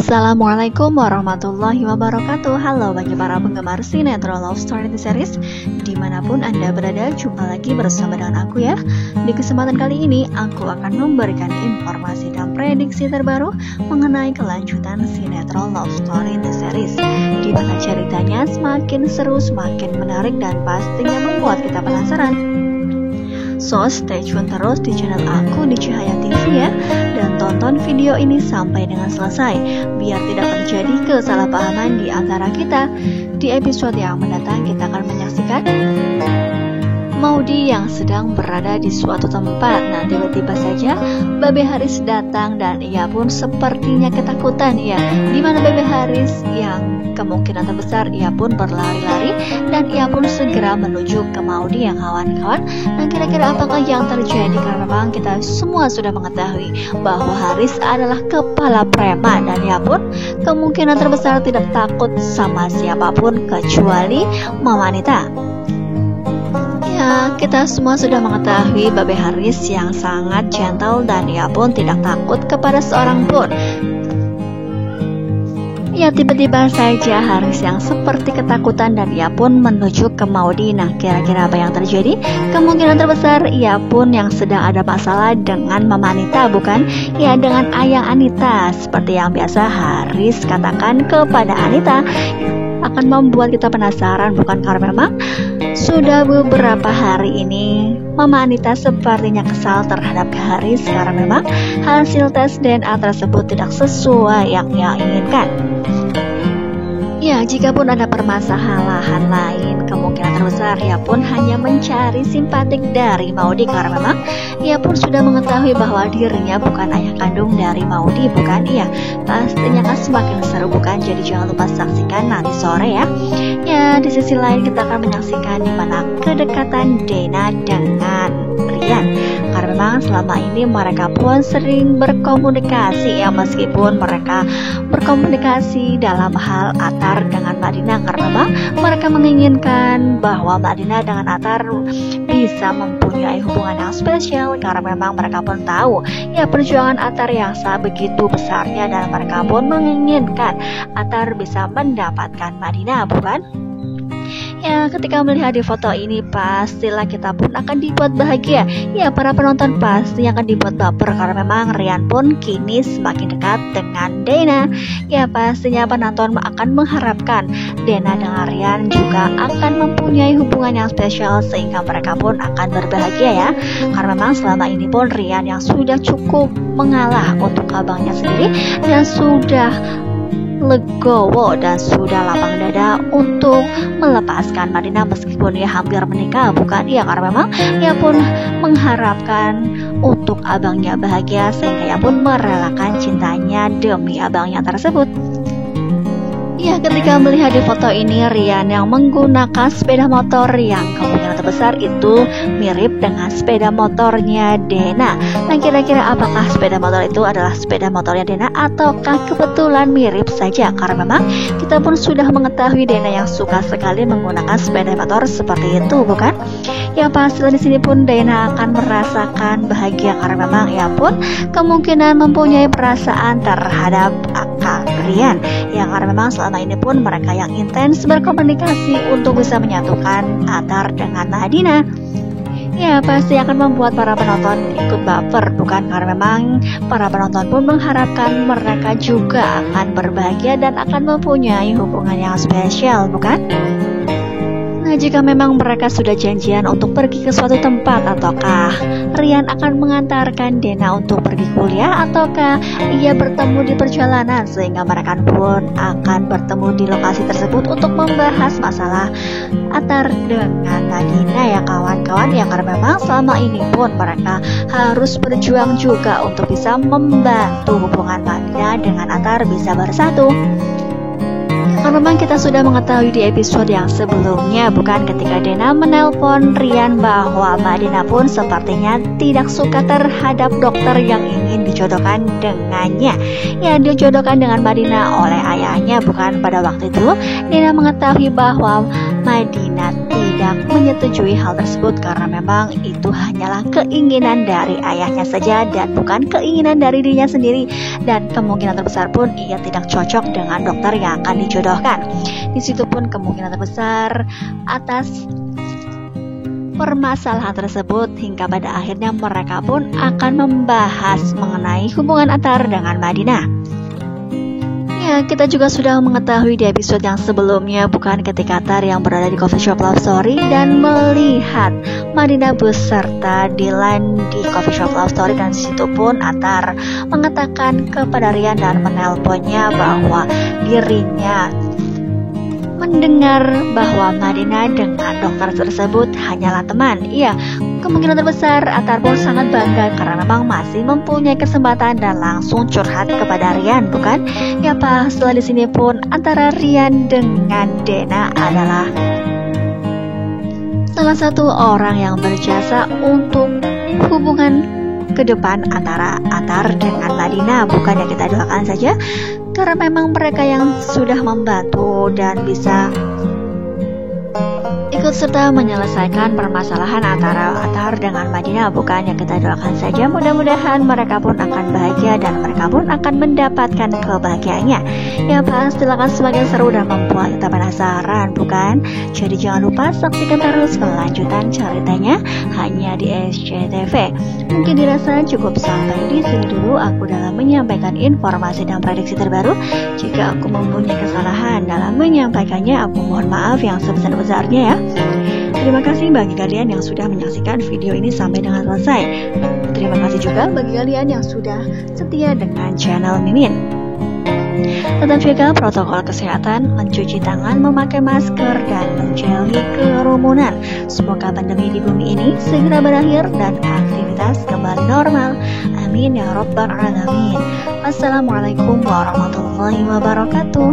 Assalamualaikum warahmatullahi wabarakatuh. Halo bagi para penggemar sinetron Love Story The Series, dimanapun Anda berada, jumpa lagi bersama dengan aku ya. Di kesempatan kali ini aku akan memberikan informasi dan prediksi terbaru mengenai kelanjutan sinetron Love Story The Series, di mana ceritanya semakin seru, semakin menarik, dan pastinya membuat kita penasaran. So stay tune terus di channel aku di Cahaya TV ya, dan tonton video ini sampai dengan selesai biar tidak terjadi kesalahpahaman di antara kita. Di episode yang mendatang kita akan menyaksikan Maudy yang sedang berada di suatu tempat. Nah, tiba-tiba saja Babe Haris datang dan ia pun sepertinya ketakutan ya. Dimana Babe Haris yang kemungkinan terbesar ia pun berlari-lari dan ia pun segera menuju ke Maudy yang kawan-kawan. Dan kira-kira apakah yang terjadi? Karena memang kita semua sudah mengetahui bahwa Haris adalah kepala preman dan ia pun kemungkinan terbesar tidak takut sama siapapun kecuali Mama Anita. Ya, kita semua sudah mengetahui Babe Haris yang sangat gentle dan ia pun tidak takut kepada seorang pun. Ya, tiba-tiba saja Haris yang seperti ketakutan dan ia pun menuju ke Maudy. Nah, kira-kira apa yang terjadi? Kemungkinan terbesar ia pun yang sedang ada masalah dengan Mama Anita, bukan? Ya, dengan Ayang Anita. Seperti yang biasa Haris katakan kepada Anita, akan membuat kita penasaran, bukan? Karena memang sudah beberapa hari ini Mama Anita sepertinya kesal terhadap Haris karena memang hasil tes DNA tersebut tidak sesuai yang ia inginkan. Ya, jikapun ada permasalahan lain, kemungkinan terbesar ia pun hanya mencari simpatik dari Maudy karena memang ia pun sudah mengetahui bahwa dirinya bukan ayah kandung dari Maudy, bukan? Iya, pastinya kan semakin seru, bukan? Jadi jangan lupa saksikan nanti sore ya. Ya, di sisi lain kita akan menyaksikan di mana kedekatan Dena dengan Rian. Karena memang selama ini mereka pun sering berkomunikasi ya, meskipun mereka berkomunikasi dalam hal Atar dengan Mbak Dina, karena memang mereka menginginkan bahwa Mbak Dina dengan Atar bisa mempunyai hubungan yang spesial, karena memang mereka pun tahu ya perjuangan Atar yang begitu besarnya dan mereka pun menginginkan Atar bisa mendapatkan Mbak Dina, bukan? Ya, ketika melihat di foto ini pastilah kita pun akan dibuat bahagia. Ya, para penonton pasti akan dibuat baper karena memang Rian pun kini semakin dekat dengan Dena. Ya, pastinya penonton akan mengharapkan Dena dengan Rian juga akan mempunyai hubungan yang spesial sehingga mereka pun akan berbahagia ya. Karena memang selama ini pun Rian yang sudah cukup mengalah untuk abangnya sendiri dan sudah legowo dan sudah lapang dada untuk melepaskan Mbak Dina meskipun ia hampir menikah, bukan? Ya, karena memang ia pun mengharapkan untuk abangnya bahagia sehingga ia pun merelakan cintanya demi abangnya tersebut. Ya, ketika melihat di foto ini Rian yang menggunakan sepeda motor yang kemungkinan terbesar itu mirip dengan sepeda motornya Dena. Nah, kira-kira apakah sepeda motor itu adalah sepeda motornya Dena ataukah kebetulan mirip saja? Karena memang kita pun sudah mengetahui Dena yang suka sekali menggunakan sepeda motor seperti itu, bukan? Yang pasti di sini pun Dena akan merasakan bahagia karena memang ia pun kemungkinan mempunyai perasaan terhadap kakak Rian. Yang karena memang selama ini pun mereka yang intens berkomunikasi untuk bisa menyatukan Atar dengan Dina. Ya, pasti akan membuat para penonton ikut baper, bukan? Karena memang para penonton pun mengharapkan mereka juga akan berbahagia dan akan mempunyai hubungan yang spesial, bukan? Nah, jika memang mereka sudah janjian untuk pergi ke suatu tempat, ataukah Rian akan mengantarkan Dena untuk pergi kuliah, ataukah ia bertemu di perjalanan sehingga mereka pun akan bertemu di lokasi tersebut untuk membahas masalah Atar dengan Dina ya kawan-kawan. Ya, karena memang selama ini pun mereka harus berjuang juga untuk bisa membantu hubungan Dina dengan Atar bisa bersatu. Karena memang kita sudah mengetahui di episode yang sebelumnya, bukan, ketika Dena menelpon Rian bahwa Mbak Dina pun sepertinya tidak suka terhadap dokter yang ingin dijodohkan dengannya. Ya, dijodohkan dengan Mbak Dina oleh ayahnya, bukan. Pada waktu itu Dena mengetahui bahwa Mbak Dina tidak menyetujui hal tersebut karena memang itu hanyalah keinginan dari ayahnya saja dan bukan keinginan dari dirinya sendiri, dan kemungkinan terbesar pun ia tidak cocok dengan dokter yang akan dijodohkan. Di situ pun kemungkinan terbesar atas permasalahan tersebut hingga pada akhirnya mereka pun akan membahas mengenai hubungan Athar dengan Mbak Dina. Ya, kita juga sudah mengetahui di episode yang sebelumnya, bukan, ketika Athar yang berada di coffee shop Love Story dan melihat Mbak Dina beserta Dylan di coffee shop Love Story, dan situ pun Athar mengatakan kepada Rian dan menelponnya bahwa dirinya mendengar bahwa Mbak Dina dengan dokter tersebut hanyalah teman. Iya, kemungkinan terbesar Athar pun sangat bangga karena memang masih mempunyai kesempatan dan langsung curhat kepada Rian, bukan? Ya Pak, setelah di sini pun antara Rian dengan Dena adalah salah satu orang yang berjasa untuk hubungan ke depan antara Athar dengan Mbak Dina, bukan yang kita doakan saja, karena memang mereka yang sudah membantu dan bisa ikut serta menyelesaikan permasalahan antara Athar dengan Mbak Dina, bukan yang kita doakan saja. Mudah-mudahan mereka pun akan bahagia dan mereka pun akan mendapatkan kebahagiaannya. Ya Pak, silakan semakin seru dan membuat kita penasaran, bukan? Jadi jangan lupa saksikan terus kelanjutan ceritanya hanya di SCTV. Mungkin dirasa cukup sampai di sini dulu aku dalam menyampaikan informasi dan prediksi terbaru. Jika aku mempunyai kesalahan dalam menyampaikannya, aku mohon maaf yang sebesar-besarnya ya. Terima kasih bagi kalian yang sudah menyaksikan video ini sampai dengan selesai. Terima kasih juga bagi kalian yang sudah setia dengan channel Mimin. Tetap jaga protokol kesehatan, mencuci tangan, memakai masker, dan menjauhi kerumunan. Semoga pandemi di bumi ini segera berakhir dan aktivitas kembali normal. Amin ya rabbal alamin. Wassalamualaikum warahmatullahi wabarakatuh.